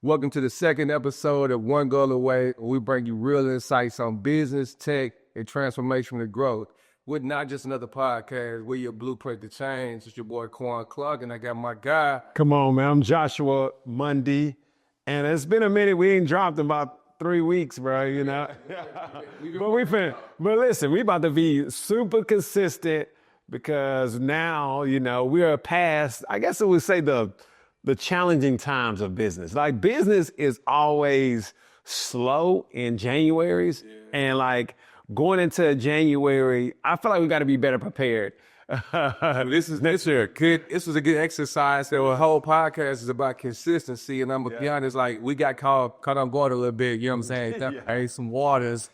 Welcome to the second episode of One Goal Away, where we bring you real insights on business, tech, and transformational growth. We're not just another podcast. We're your blueprint to change. It's your boy Quawn, and I got my guy. Come on, man. I'm Joshua Mundy. And it's been a minute. We ain't dropped in about 3 weeks, bro, you know. But listen, we about to be super consistent because now, you know, we are past, I guess I would say the challenging times of business. Like business is always slow in Januaries. And like going into January, I feel like we got to be better prepared. This was a good exercise. The whole podcast is about consistency, and I'm gonna be honest, like we got caught on guard a little bit. You know what I'm saying? Hey, some waters.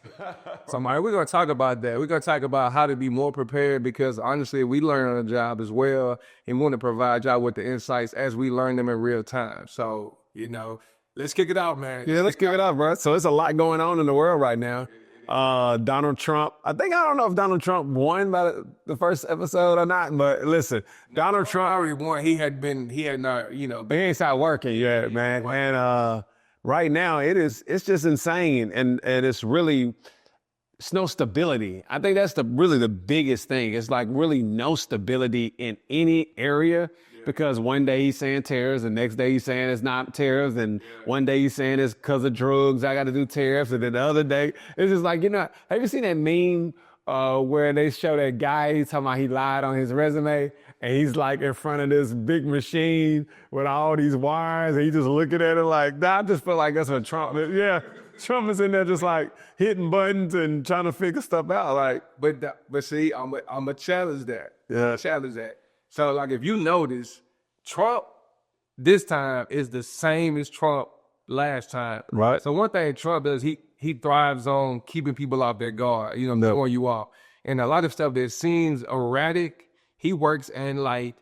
So, we're gonna talk about that. We're gonna talk about how to be more prepared because honestly, we learn on the job as well, and we want to provide y'all with the insights as we learn them in real time. So, you know, let's kick it out, man. Yeah, let's kick it out, bro. So, there's a lot going on in the world right now. Donald Trump. I don't know if Donald Trump won by the first episode or not, but listen, Donald Trump already won. He had not, you know, but he ain't started working yet, man. And right now it's just insane, and it's no stability. I think that's really the biggest thing. It's like really no stability in any area. Because one day he's saying tariffs, the next day he's saying it's not tariffs, and one day he's saying it's because of drugs, I got to do tariffs, and then the other day, it's just like, you know, have you seen that meme where they show that guy, he's talking about he lied on his resume, and he's like in front of this big machine with all these wires, and he just looking at it like, nah, I just feel like that's what Trump is. Yeah, Trump is in there just like hitting buttons and trying to figure stuff out. Like, but see, I'm a challenge that. Yeah. Challenge that. So, like, if you notice, Trump this time is the same as Trump last time. Right. So one thing Trump does, he thrives on keeping people off their guard, you know, throwing you off. And a lot of stuff that seems erratic, he works in, like,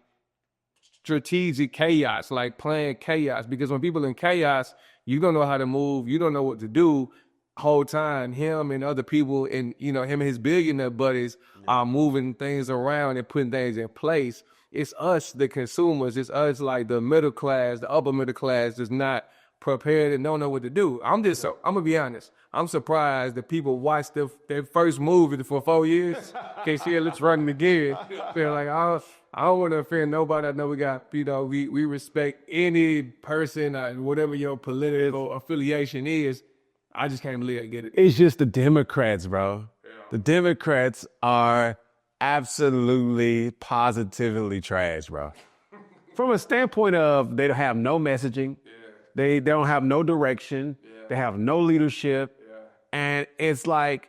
strategic chaos, like playing chaos. Because when people in chaos, you don't know how to move, you don't know what to do. Whole time, him and other people and, you know, him and his billionaire buddies are moving things around and putting things in place. It's us, the consumers. It's us, like the middle class, the upper middle class, that's not prepared and don't know what to do. I'm gonna be honest. I'm surprised that people watch their first movie for 4 years. Okay, see, let's run it again. They're like, I don't want to offend nobody. I know we got, you know, we respect any person, whatever your political affiliation is. I just can't believe I get it. It's just the Democrats, bro. Yeah. The Democrats are absolutely, positively trash, bro. From a standpoint of they don't have no messaging, they don't have no direction, they have no leadership, and it's like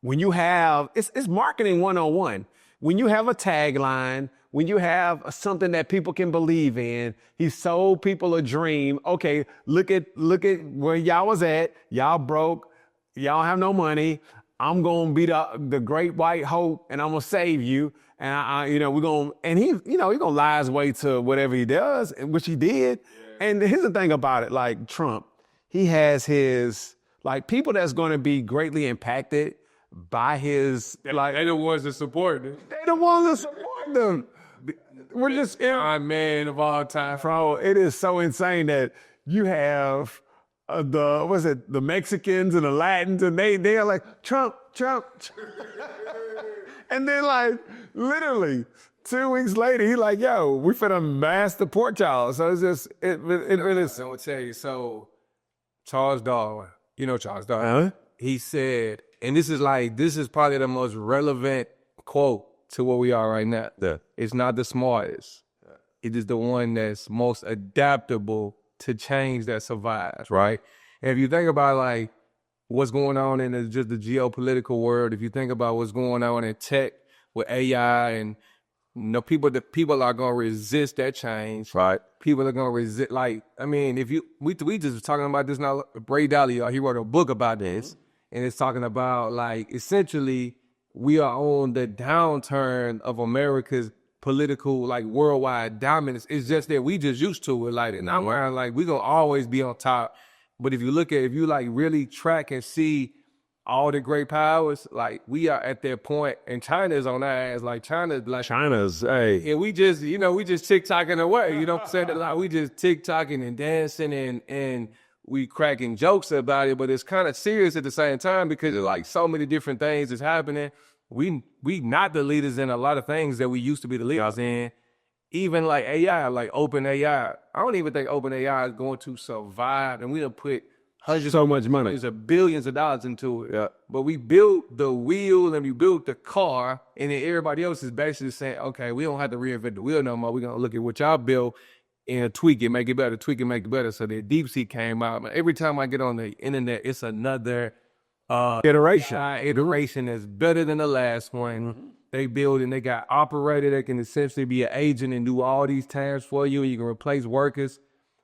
when you have, it's marketing 101. When you have a tagline, when you have something that people can believe in, he sold people a dream. Okay, look at where y'all was at. Y'all broke. Y'all have no money. I'm going to be the great white hope, and I'm going to save you. And you know, he's going to lie his way to whatever he does, which he did. Yeah. And here's the thing about it, like Trump, he has his, like, people that's going to be greatly impacted by his, like. They're the ones that support him. They're the ones that support them. We're just, man of all time. Bro, it is so insane that you have the Mexicans and the Latins, and they are like, Trump. And then, like, literally 2 weeks later, he like, yo, we finna mass deport y'all. So it's just, it really is. I'm gonna tell you, so Charles Darwin, you know Charles Darwin, he said, and this is probably the most relevant quote to where we are right now. Yeah. It's not the smartest. It is the one that's most adaptable to change that survives, right? And if you think about, like, what's going on in just the geopolitical world, if you think about what's going on in tech with AI, and, you know, people are going to resist that change. Right. People are going to resist, like, I mean, we just was talking about this now, Bray Dalio, he wrote a book about this, and it's talking about, like, essentially, we are on the downturn of America's political, like, worldwide dominance. It's just that we just used to it like it. Now we're like, we gonna always be on top. But if you like really track and see all the great powers, like, we are at their point, and China's on our ass. Like, China's, hey. And we just TikToking away, you know what I'm saying? Like, we just TikToking and dancing and we cracking jokes about it, but it's kind of serious at the same time because there's like so many different things that's happening. We not the leaders in a lot of things that we used to be the leaders in. Even like AI, like open AI. I don't even think open AI is going to survive, and we done put hundreds of billions of dollars into it. Yeah. But we built the wheel and we built the car, and then everybody else is basically saying, okay, we don't have to reinvent the wheel no more. We're gonna look at what y'all built and tweak it, make it better, tweak it, make it better. So the DeepSeek came out. Every time I get on the internet, it's another iteration that's better than the last one. They build and they got operator that can essentially be an agent and do all these tasks for you. You can replace workers.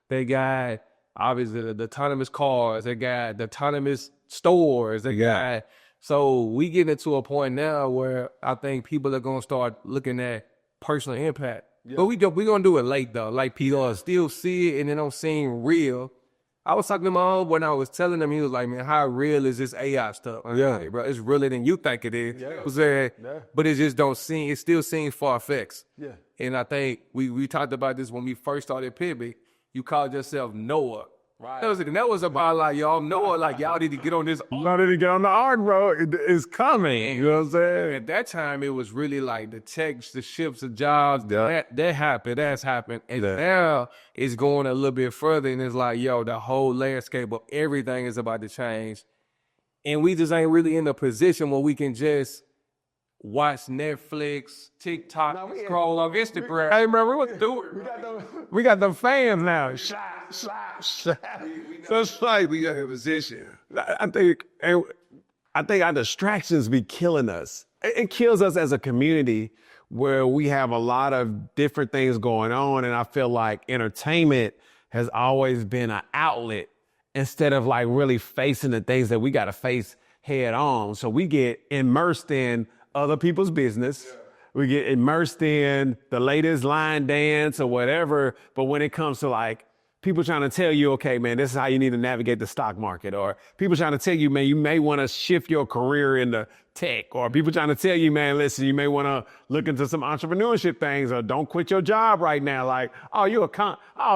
They got obviously the autonomous cars. They got the autonomous stores. They got, so we get into a point now where I think people are gonna start looking at personal impact. Yeah. But we gonna do it late though. Like people still see it and it don't seem real. I was talking to my own when I was telling him, he was like, man, how real is this AI stuff? Yeah, like, bro, it's realer than you think it is. Yeah. But it just don't seem, it still seems far-fetched. Yeah. And I think we talked about this when we first started Pivot. You called yourself Noah. Right. That was about like, y'all Noah, like y'all need to get on this. Y'all need to get on the ark, bro. It's coming. You know what I'm saying? At that time, it was really like the techs, the ships, the jobs. That happened. That's happened. And now it's going a little bit further, and it's like, yo, the whole landscape of everything is about to change. And we just ain't really in a position where we can just watch Netflix, TikTok, scroll on Instagram. Hey, bro, we want to do it. We got the fans now. That's like we got a position. I think our distractions be killing us. It kills us as a community where we have a lot of different things going on, and I feel like entertainment has always been an outlet instead of like really facing the things that we got to face head on. So we get immersed in other people's business. Yeah. We get immersed in the latest line dance or whatever. But when it comes to like people trying to tell you, okay, man, this is how you need to navigate the stock market, or people trying to tell you, man, you may want to shift your career into tech, or people trying to tell you, man, listen, you may want to look into some entrepreneurship things, or don't quit your job right now. Like, oh,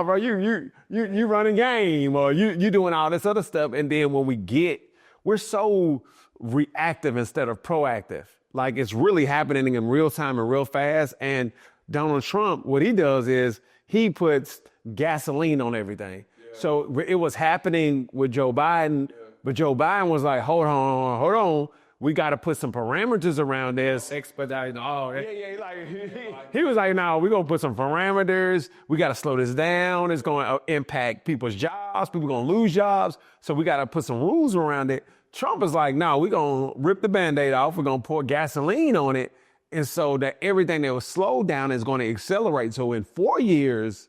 bro, you running game, or you doing all this other stuff. And then when we're so reactive instead of proactive. Like it's really happening in real time and real fast. And Donald Trump, what he does is he puts gasoline on everything. Yeah. So it was happening with Joe Biden, but Joe Biden was like, hold on. We got to put some parameters around this. Expediting all that. He was like, no, we're going to put some parameters. We got to slow this down. It's going to impact people's jobs. People going to lose jobs. So we got to put some rules around it. Trump is like, no, we're going to rip the Band-Aid off. We're going to pour gasoline on it. And so that everything that was slowed down is going to accelerate. So in 4 years,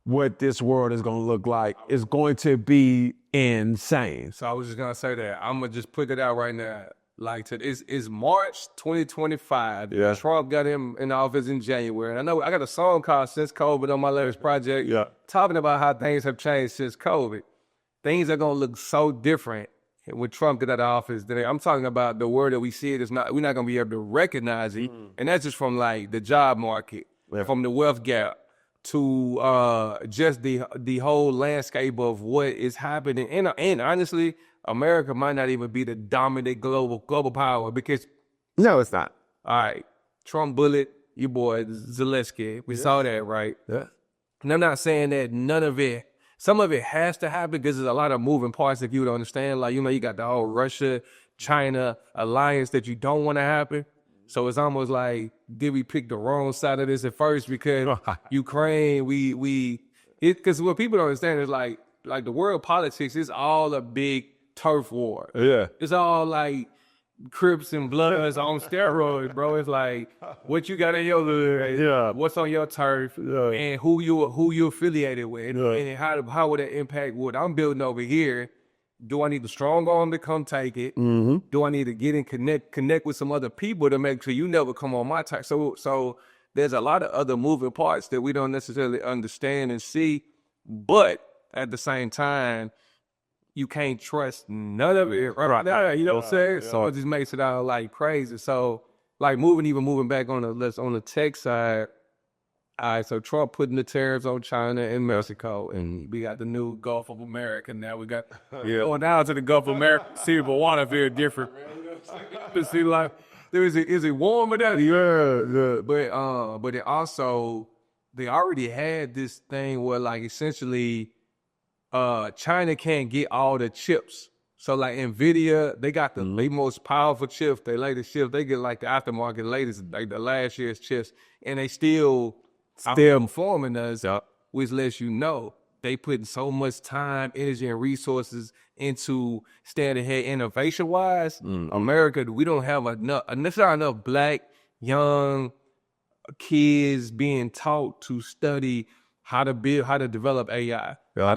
what this world is going to look like is going to be insane. So I was just going to say that. I'm going to just put it out right now. Like, it's March 2025. Yeah. Trump got him in office in January. And I know I got a song called Since COVID on my latest project. Yeah. Talking about how things have changed since COVID. Things are going to look so different when Trump get out of office. I'm talking about the word that we see it is not, we're not going to be able to recognize it. And that's just from like the job market, from the wealth gap to just the whole landscape of what is happening. And honestly, America might not even be the dominant global power because. No, it's not. All right. Trump bullet, your boy Zelensky. We saw that, right? Yeah. And I'm not saying that none of it, some of it has to happen because there's a lot of moving parts if you would understand. Like, you got the whole Russia-China alliance that you don't want to happen. So it's almost like, did we pick the wrong side of this at first? Because Ukraine, because what people don't understand is like the world politics is all a big turf war. Yeah. It's all like Crips and Bloods on steroids, bro. It's like what you got in your hood, what's on your turf, and who you affiliated with, and how would that impact what I'm building over here. Do I need the strong arm to come take it? Mm-hmm. Do I need to get in connect with some other people to make sure you never come on my turf? So there's a lot of other moving parts that we don't necessarily understand and see, but at the same time, you can't trust none of it right now, you know what I'm saying? So it just makes it all like crazy. So like moving back on the tech side, All right, so Trump putting the tariffs on China and Mexico, and we got the new Gulf of America. Now we got going down to the Gulf of America. See if the water very different. To see like is it warmer down? Yeah. But it also they already had this thing where like essentially, China can't get all the chips. So like Nvidia, they got the most powerful chips, they latest chips. They get like the aftermarket latest, like the last year's chips, and they still performing us, which lets you know they putting so much time, energy, and resources into staying ahead innovation wise. America, we don't have enough. There's not enough black young kids being taught to study how to build, how to develop AI, how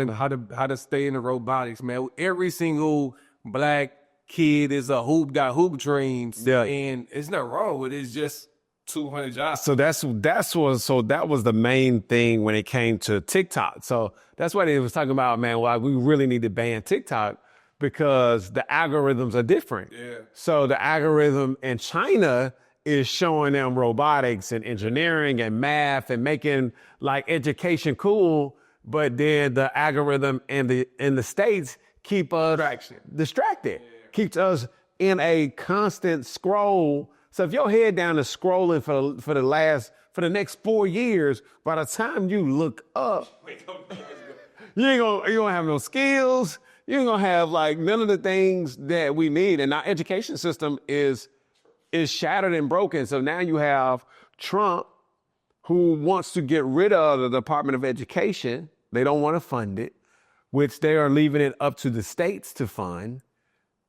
to stay in the robotics, man. Every single black kid is got hoop dreams, and it's not wrong with it. It's just 200 jobs. So that was the main thing when it came to TikTok. So that's what they was talking about, man. Why we really need to ban TikTok because the algorithms are different. Yeah. So the algorithm in China is showing them robotics and engineering and math and making like education cool, but then the algorithm in the States keep us distracted, keeps us in a constant scroll. So if your head down is scrolling for the next 4 years, by the time you look up, you ain't gonna have no skills. You ain't gonna have like none of the things that we need. And our education system is shattered and broken. So now you have Trump who wants to get rid of the Department of Education. They don't want to fund it, which they are leaving it up to the states to fund.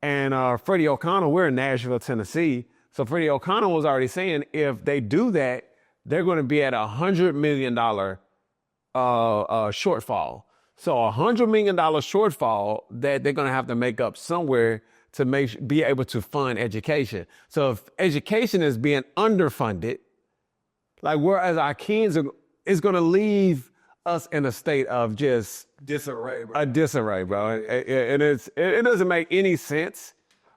And Freddie O'Connell, we're in Nashville, Tennessee. So Freddie O'Connell was already saying if they do that, they're going to be at $100 million shortfall. So $100 million shortfall that they're going to have to make up somewhere to be able to fund education. So if education is being underfunded, like whereas our kids is going to leave us in a state of just disarray, bro. A disarray, bro. And it doesn't make any sense,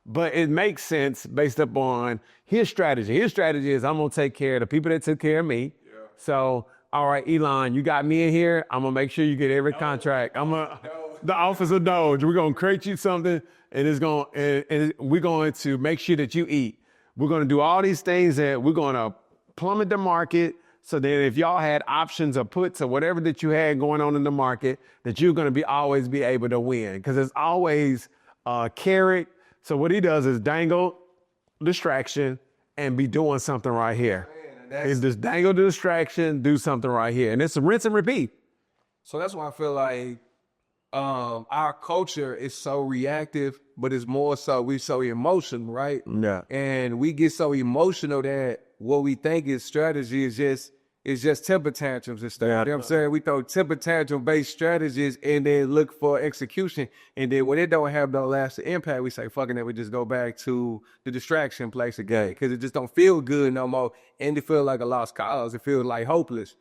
but it makes sense based upon his strategy. His strategy is I'm going to take care of the people that took care of me. Yeah. So, all right, Elon, you got me in here. I'm going to make sure you get every contract. The Office of Doge, we're going to create you something and we're going to make sure that you eat. We're going to do all these things that we're going to plummet the market. So then if y'all had options or puts or whatever that you had going on in the market, that you're going to always be able to win. Because it's always carrot. So what he does is dangle distraction and be doing something right here. It's just dangle the distraction, do something right here. And it's a rinse and repeat. So that's why I feel like our culture is so reactive, but it's more so we're so emotional, right? Yeah. And we get so emotional that what we think is strategy is just temper tantrums and stuff. You know what I'm saying? We throw temper tantrum based strategies and then look for execution. And then when it don't have no lasting impact, we say, fucking it, we just go back to the distraction place again. Because it just don't feel good no more. And it feels like a lost cause. It feels like hopeless.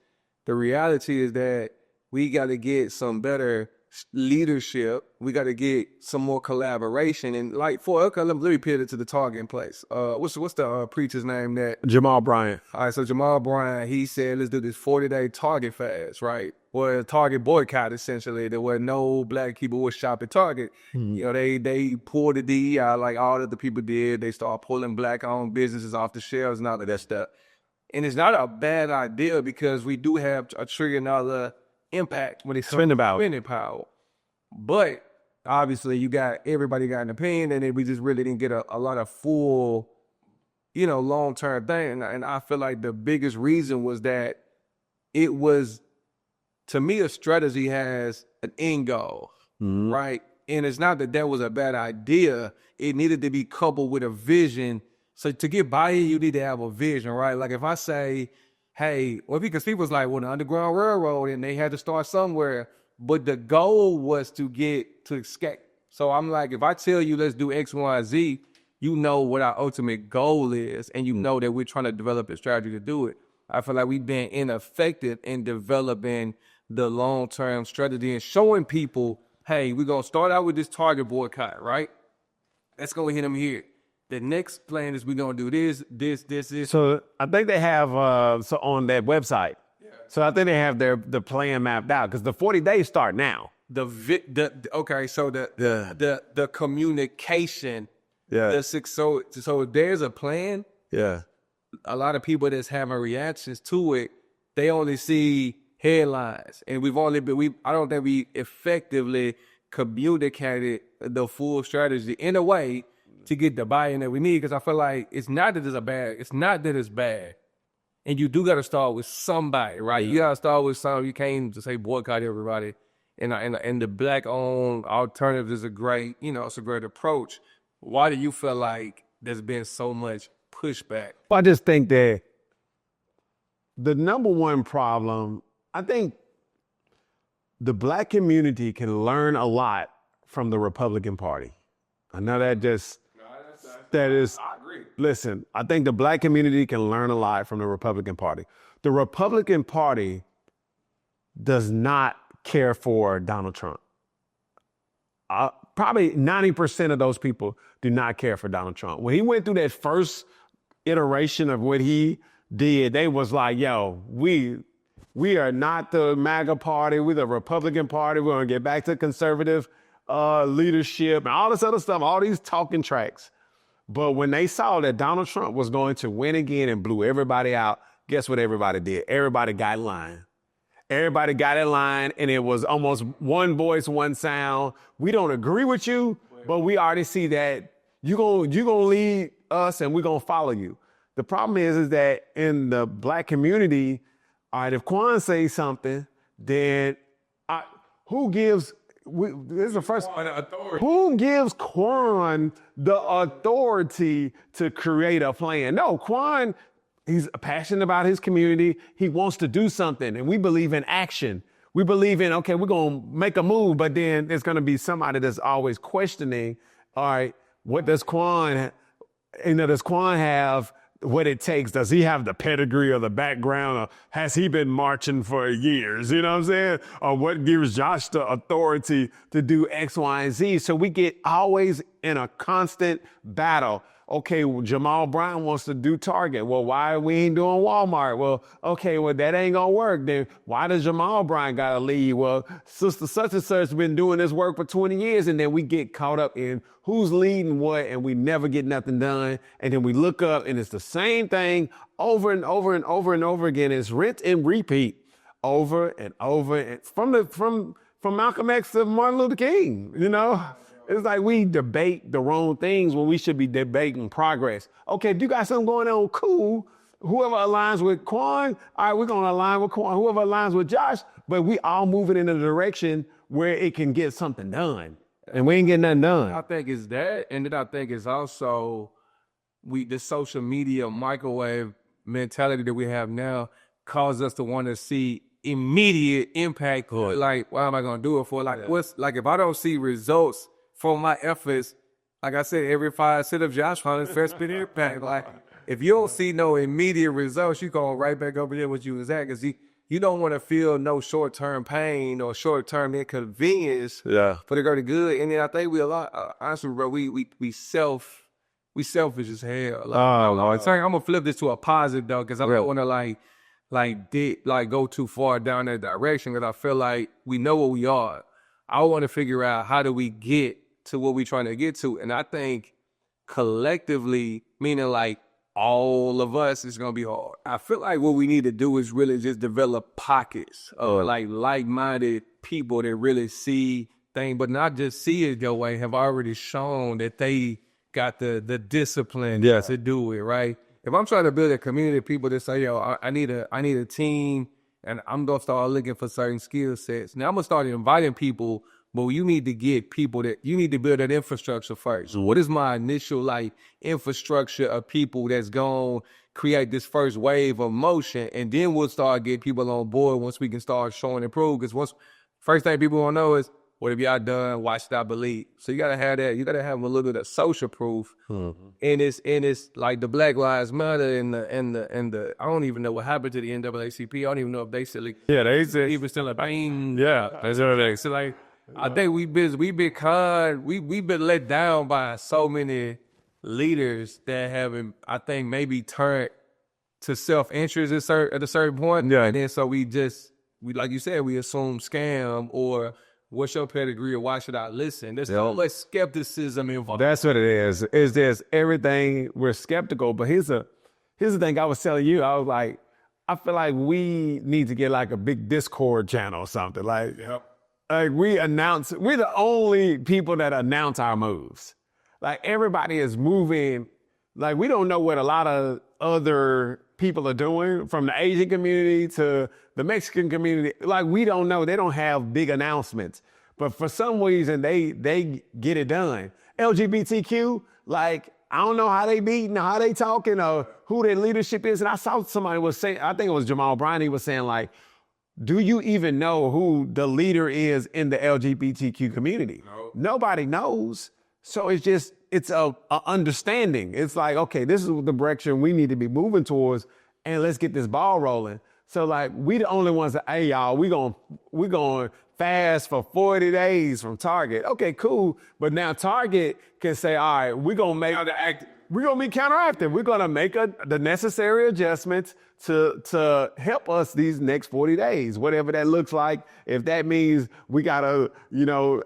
The reality is that we got to get some better leadership. We got to get some more collaboration. And like let me pivot to the targeting place. What's the preacher's name that? Jamal Bryant. All right, so Jamal Bryant, he said, let's do this 40-day Target fast, right? Or a Target boycott, essentially. There were no black people would shop at Target. Mm-hmm. You know, they pulled the DEI like all of the people did. They started pulling black-owned businesses off the shelves and all of that stuff. And it's not a bad idea because we do have a $1 trillion impact when it's spending power. But obviously everybody got an opinion, and then we just really didn't get a lot of full, long-term thing. And I feel like the biggest reason was that it was, to me, a strategy has an end goal, right? And it's not that was a bad idea. It needed to be coupled with a vision. So to get buy-in, you need to have a vision, right? Like if I say, hey, because people's like, the Underground Railroad, and they had to start somewhere. But the goal was to get to escape. So I'm like, if I tell you, let's do X, Y, Z, you know what our ultimate goal is. And you know that we're trying to develop a strategy to do it. I feel like we've been ineffective in developing the long-term strategy and showing people, hey, we're going to start out with this Target boycott, right? Let's go hit them here. The next plan is we're going to do this. So I think they have, on that website, So I think they have the plan mapped out because the 40 days start now. Okay, so the communication. Yeah. So there's a plan. Yeah. A lot of people that's having reactions to it, they only see headlines, and I don't think we effectively communicated the full strategy in a way to get the buy-in that we need. Because I feel like it's not that it's bad, and you do got to start with somebody, right? Yeah. You got to start with something. You can't just say boycott everybody. And the black-owned alternative is a great, it's a great approach. Why do you feel like there's been so much pushback? Well, I just think that the number one problem, I think the black community can learn a lot from the Republican Party. I know that I agree. Listen, I think the black community can learn a lot from the Republican Party. The Republican Party does not care for Donald Trump. Probably 90% of those people do not care for Donald Trump. When he went through that first iteration of what he did, they was like, yo, we are not the MAGA party. We're the Republican Party. We're going to get back to conservative leadership and all this other stuff, all these talking tracks. But when they saw that Donald Trump was going to win again and blew everybody out, guess what everybody did? Everybody got in line. Everybody got in line, and it was almost one voice, one sound. We don't agree with you, but we already see that you're gonna lead us, and we're going to follow you. The problem is that in the black community, all right, if Quawn says something, then who gives Quawn the authority to create a plan? No, Quawn, he's passionate about his community. He wants to do something, and we believe in action. We believe in, okay, we're going to make a move, but then there's going to be somebody that's always questioning, all right, what does Quawn have what it takes? Does he have the pedigree or the background, or has he been marching for years? You know what I'm saying? Or what gives Josh the authority to do X, Y, and Z? So we get always in a constant battle. Okay, well, Jamal Brown wants to do Target. Well, why we ain't doing Walmart? Well, okay, well, that ain't gonna work. Then why does Jamal Brown gotta leave? Well, sister such and such has been doing this work for 20 years, and then we get caught up in who's leading what, and we never get nothing done. And then we look up, and it's the same thing over and over and over and over again. It's rinse and repeat over and over. And from Malcolm X to Martin Luther King, It's like we debate the wrong things when we should be debating progress. Okay, if you got something going on, cool. Whoever aligns with Quawn, all right, we're going to align with Quawn. Whoever aligns with Josh, but we all moving in a direction where it can get something done. And we ain't getting nothing done. I think it's that, and then I think it's also the social media microwave mentality that we have now causes us to want to see immediate impact. Like, what am I going to do it for? Like, if I don't see results for my efforts, like I said, every 5 sit-ups, Josh Hunter's first been impact. Like, if you don't see no immediate results, you go right back over there with you was at, because you don't want to feel no short-term pain or short-term inconvenience for the greater good. And then I think honestly, bro, we selfish as hell. I'm gonna flip this to a positive though, because I don't want to go too far down that direction, because I feel like we know what we are. I want to figure out how do we get to what we're trying to get to. And I think collectively, meaning like all of us, it's going to be hard. I feel like what we need to do is really just develop pockets of like-minded people that really see things, but not just see it your way, have already shown that they got the discipline to do it, right? If I'm trying to build a community of people that say, yo, I need a team, and I'm going to start looking for certain skill sets. Now I'm going to start inviting people, but you need to get people you need to build that infrastructure first. Mm-hmm. What is my initial infrastructure of people that's going to create this first wave of motion? And then we'll start getting people on board once we can start showing and prove. Because first thing people want to know is, what have y'all done? Why should I believe? So you got to have that. You got to have a little bit of social proof. Mm-hmm. And it's like the Black Lives Matter and the I don't even know what happened to the NAACP. I don't even know if they still even still bang. Yeah, that's what it is. So I think we've been let down by so many leaders that haven't, I think, maybe turned to self-interest at a certain point. Yeah. And then so we like you said, we assume scam or what's your pedigree or why should I listen? There's so much skepticism involved. That's what it is. Is there's everything, we're skeptical, but here's the thing I was telling you. I was like, I feel like we need to get like a big Discord channel or something. Like, like we're the only people that announce our moves. Like everybody is moving. Like we don't know what a lot of other people are doing, from the Asian community to the Mexican community. Like we don't know. They don't have big announcements, but for some reason they get it done. LGBTQ, like I don't know how they meeting, how they talking, or who their leadership is. And I saw somebody was saying, I think it was Jamal Bryant, he was saying like, do you even know who the leader is in the LGBTQ community? No. Nobody knows. So it's a understanding. It's like, okay, this is the direction we need to be moving towards, and let's get this ball rolling. So like, we the only ones that, hey y'all, we going fast for 40 days from Target. Okay, cool. But now Target can say, all right, we're gonna be counteractive. We're gonna make the necessary adjustments to help us these next 40 days, whatever that looks like. If that means we gotta,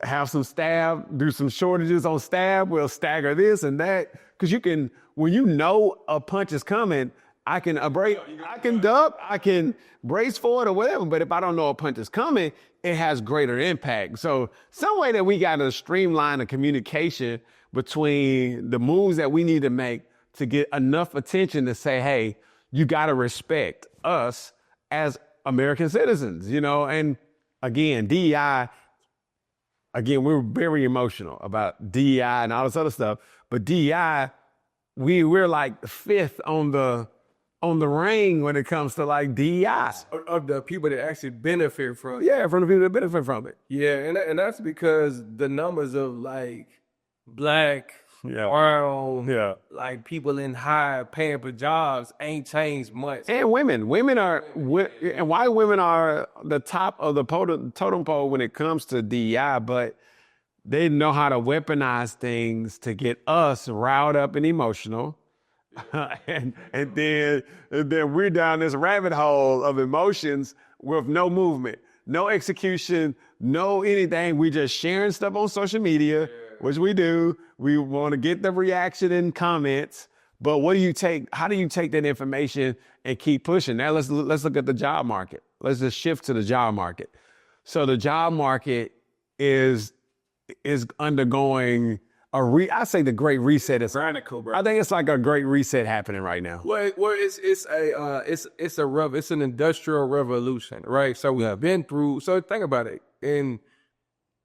have some staff, do some shortages on staff, we'll stagger this and that. Cause when you know a punch is coming, I can duck, I can brace for it or whatever. But if I don't know a punch is coming, it has greater impact. So some way that we got to streamline the communication between the moves that we need to make to get enough attention to say, hey, you got to respect us as American citizens, and again, DEI, we're very emotional about DEI and all this other stuff, but DEI, we're like fifth on the ring when it comes to like DEI. Of the people that actually benefit from it. Yeah, from the people that benefit from it. Yeah, and that's because the numbers of like black, brown, like people in high paying for jobs ain't changed much. And women and white women are the top of the totem pole when it comes to DEI, but they know how to weaponize things to get us riled up and emotional. and then we're down this rabbit hole of emotions with no movement, no execution, no anything. We just sharing stuff on social media, which we do. We want to get the reaction and comments, but how do you take that information and keep pushing? Now let's look at the job market. Let's just shift to the job market. So the job market is undergoing I say the Great Reset is radical, bro. I think it's like a Great Reset happening right now. Well, it's an industrial revolution, right? So we have been through. So think about it.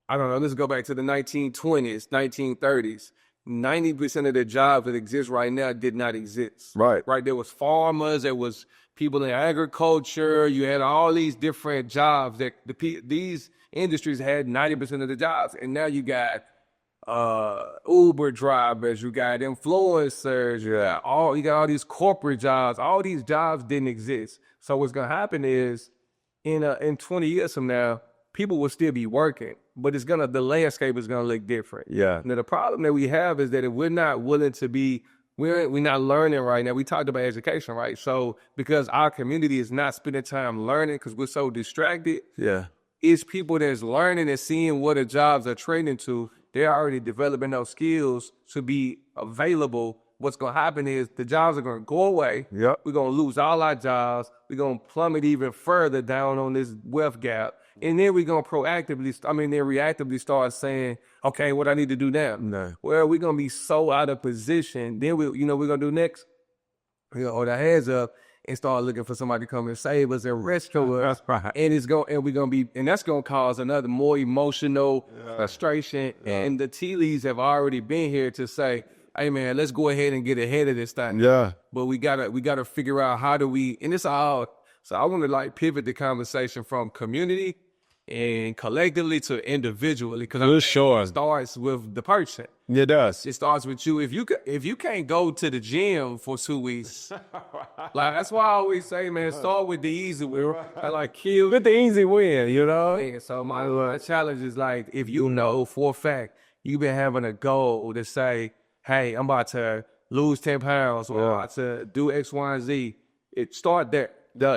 I don't know. Let's go back to the 1920s, 1930s. 90% of the jobs that exist right now did not exist. Right. There was farmers. There was people in agriculture. You had all these different jobs that these industries had 90% of the jobs, and now you got Uber drivers, you got influencers, you got all these corporate jobs. All these jobs didn't exist. So what's gonna happen is in 20 years from now, people will still be working, but the landscape is gonna look different. Yeah. Now the problem that we have is that if we're not willing to be, we're not learning right now. We talked about education, right? So because our community is not spending time learning because we're so distracted. Yeah. It's people that's learning and seeing what the jobs are training to. They're already developing those skills to be available. What's going to happen is the jobs are going to go away. Yep. We're going to lose all our jobs. We're going to plummet even further down on this wealth gap. And then we're going to reactively start saying, okay, what I need to do now? No. Well, we're going to be so out of position. Then we're going to do next? We're going to hold our heads up and start looking for somebody to come and save us and rescue us. That's right. And that's gonna cause another more emotional frustration. Yeah. And the tea leaves have already been here to say, hey man, let's go ahead and get ahead of this thing. Yeah. But we gotta figure out how do we, and it's all, so I wanna like pivot the conversation from community and collectively to individually, because it starts with the person. It does. It starts with you. If you can't go to the gym for 2 weeks, like that's why I always say, man, start with the easy way. I like kill with the easy win, And so my challenge is like, if you know for a fact you've been having a goal to say, hey, I'm about to lose 10 pounds or I'm about to do X, Y, and Z. it start there.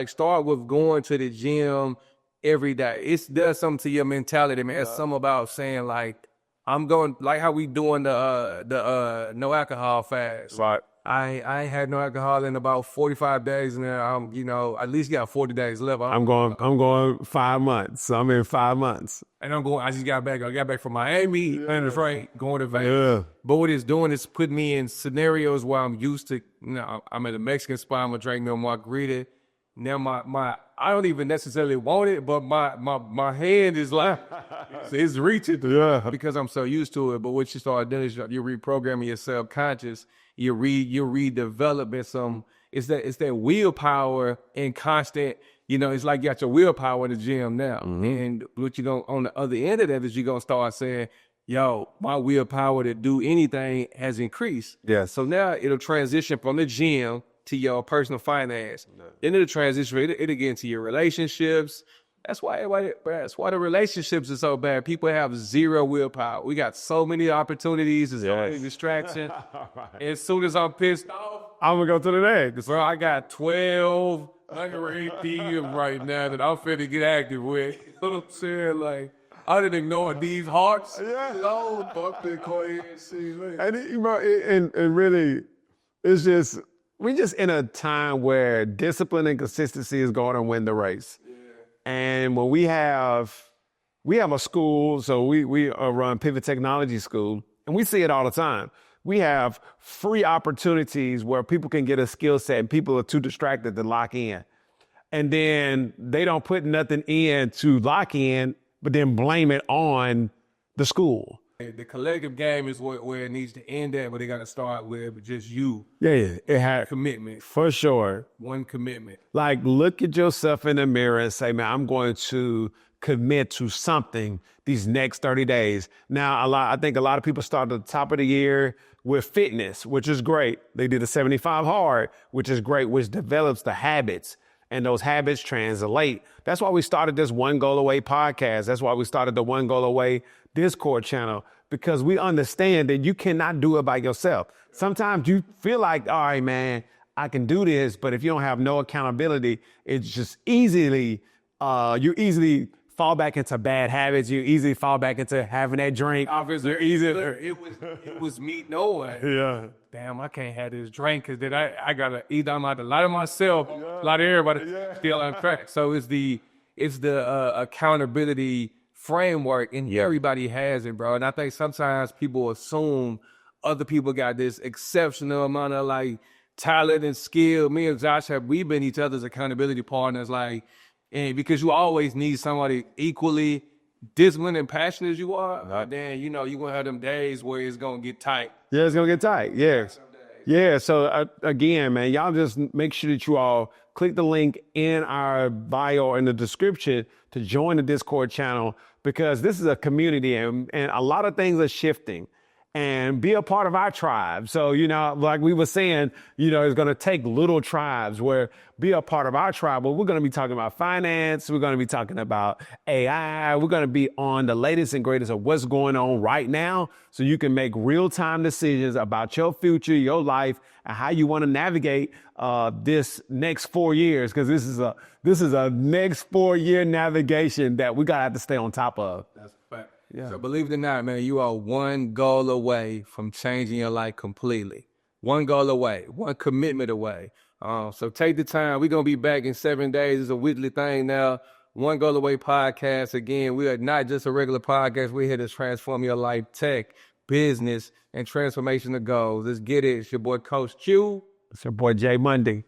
Start with going to the gym every day. It does something to your mentality, man. It's something about saying like, I'm going, like how we doing the no alcohol fast. Right. I ain't had no alcohol in about 45 days now. I'm, you know, at least got 40 days left. I'm going 5 months. I'm in 5 months. And I just got back. I got back from Miami and the freight going to Vegas. Yeah. But what it's doing is putting me in scenarios where I'm used to, you know, I'm at a Mexican spot, I'm gonna drink no margarita. Now my I don't even necessarily want it, but my hand is like it's reaching because I'm so used to it. But what you start doing is you're reprogramming your subconscious. You're redeveloping some. It's that willpower and constant. You know, it's like you got your willpower in the gym now. And what you gonna on the other end of that is you're gonna start saying, yo, my willpower to do anything has increased. Yeah. So now it'll transition from the gym to your personal finance. Then it'll transition, it'll get into your relationships. That's why the relationships are so bad. People have zero willpower. We got so many opportunities, there's so many distractions. As soon as I'm pissed off, I'm gonna go to the next. bro, I got 12 underage DMs right now that I'm finna get active with. You know what I'm saying? Like, I didn't ignore these hearts. Yeah. Oh, fuck the Quawn and see. And really, it's just, we're just in a time where discipline and consistency is going to win the race. Yeah. And when we have a school, so we run Pivot Technology School, and we see it all the time. We have free opportunities where people can get a skill set and people are too distracted to lock in. And then they don't put nothing in to lock in, but then blame it on the school. The collective game is where it needs to end at, but they got to start with just you. Yeah, it had Commitment. for sure. One commitment. Like, look at yourself in the mirror and say, man, I'm going to commit to something these next 30 days. Now, I think a lot of people start at the top of the year with fitness, which is great. They did a 75 hard, which is great, which develops the habits. And those habits translate. That's why we started this One Goal Away podcast. That's why we started the One Goal Away Discord channel, because we understand that you cannot do it by yourself. Sometimes you feel like, all right, man, I can do this, but if you don't have no accountability, it's just you easily fall back into bad habits. You easily fall back into having that drink. It was me knowing. Yeah. Damn, I can't have this drink because then I gotta either I'm out to lie to myself, lie to everybody, still on track. So it's the accountability framework, and everybody has it, bro. And I think sometimes people assume other people got this exceptional amount of like talent and skill. Me and Josh we've been each other's accountability partners, like, and because you always need somebody equally disciplined and passionate as you are, then you know you're gonna have them days where it's gonna get tight. Yeah, it's gonna get tight. Yeah. Yeah. So again, man, y'all just make sure that you all click the link in our bio in the description to join the Discord channel, because this is a community and a lot of things are shifting. And be a part of our tribe. So, you know, like we were saying, you know, it's going to take little tribes where be a part of our tribe. Well, we're going to be talking about finance. We're going to be talking about AI. We're going to be on the latest and greatest of what's going on right now, so you can make real-time decisions about your future, your life, and how you want to navigate this next 4 years. Because this is a next 4-year navigation that we got to have to stay on top of. That's a fact. Yeah. So believe it or not, man, you are one goal away from changing your life completely. One goal away, one commitment away. So take the time. We're going to be back in 7 days. It's a weekly thing now. One Goal Away podcast. Again, we are not just a regular podcast. We're here to transform your life, tech, business, and transformation of goals. Let's get it. It's your boy, Coach Q. It's your boy, Jay Mundy.